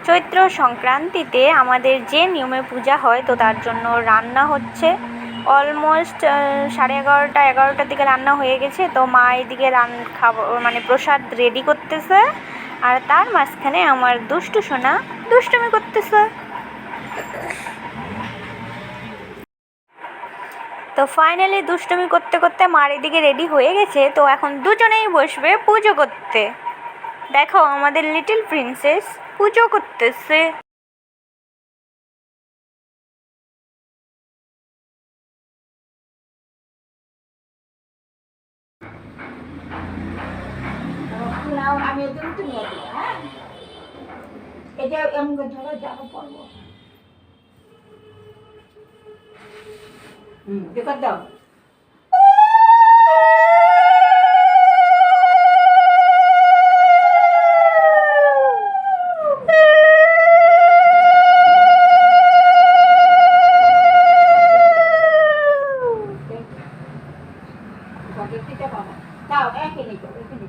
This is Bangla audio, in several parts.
চৈত্র সংক্রান্তিতে আমাদের যে নিয়মে পূজা হয়, তো তার জন্য রান্না হচ্ছে। অলমোস্ট 11:30-11টার দিকে রান্না হয়ে গেছে। তো মা এদিকে মানে প্রসাদ রেডি করতেছে, আর তার মাঝখানে আমার দুষ্টু সোনা দুষ্টুমি করতেছে। তো ফাইনালি দুষ্টুমি করতে করতে মার এদিকে রেডি হয়ে গেছে। তো এখন দুজনেই বসবে পুজো করতে। দেখো আমাদের লিটল প্রিন্সেস পুজো করতেছে। আমি তুমি হ্যাঁ, এটা এমন ধরো যাবো পড়বো। রেকর্ড দাও। দাও এখানে এখানে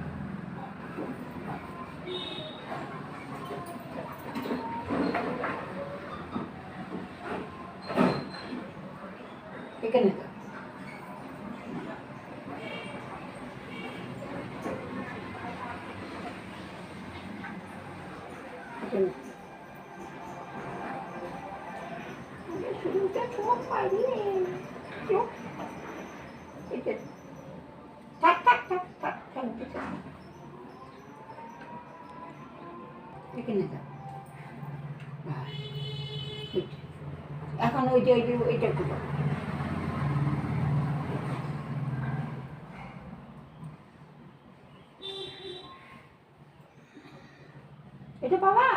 এখানে দাও। শুরুটা চোখ পাইলে চোখ থাক থাক থাক থাক থাক এখানে দাও। এখন ওই যে ওইটা করবো। এটা বাবা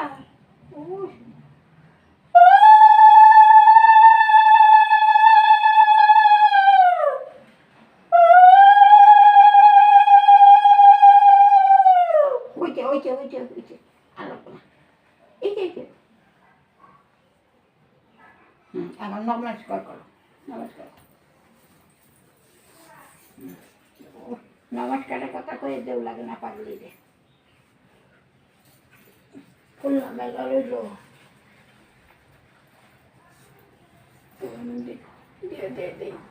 এখন নমস্কার করো। নমস্কার নমস্কারের কথা কয়ে দেও লাগে না পাগলি রে। খুলনা মেলা রইল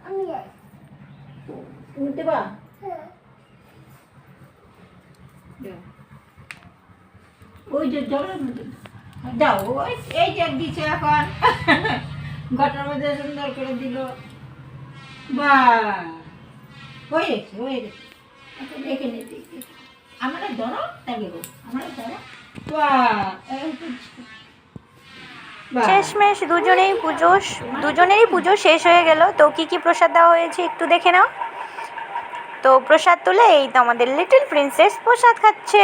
আমি তুমি দেবা ওই যে জলের মধ্যে যাও। এই যে দিচ্ছে এখন ঘটার মধ্যে সুন্দর করে দিল। বা হয়ে গেছে এখন এখানে দিই। আমরা ধরো তাকে আমরা ধরো। শেষমেশ দুজনেরই পুজো শেষ হয়ে গেল। তো কি কি প্রসাদ দেওয়া হয়েছে একটু দেখে নাও। তো প্রসাদ তুলে এই তো আমাদের লিটল প্রিন্সেস প্রসাদ খাচ্ছে।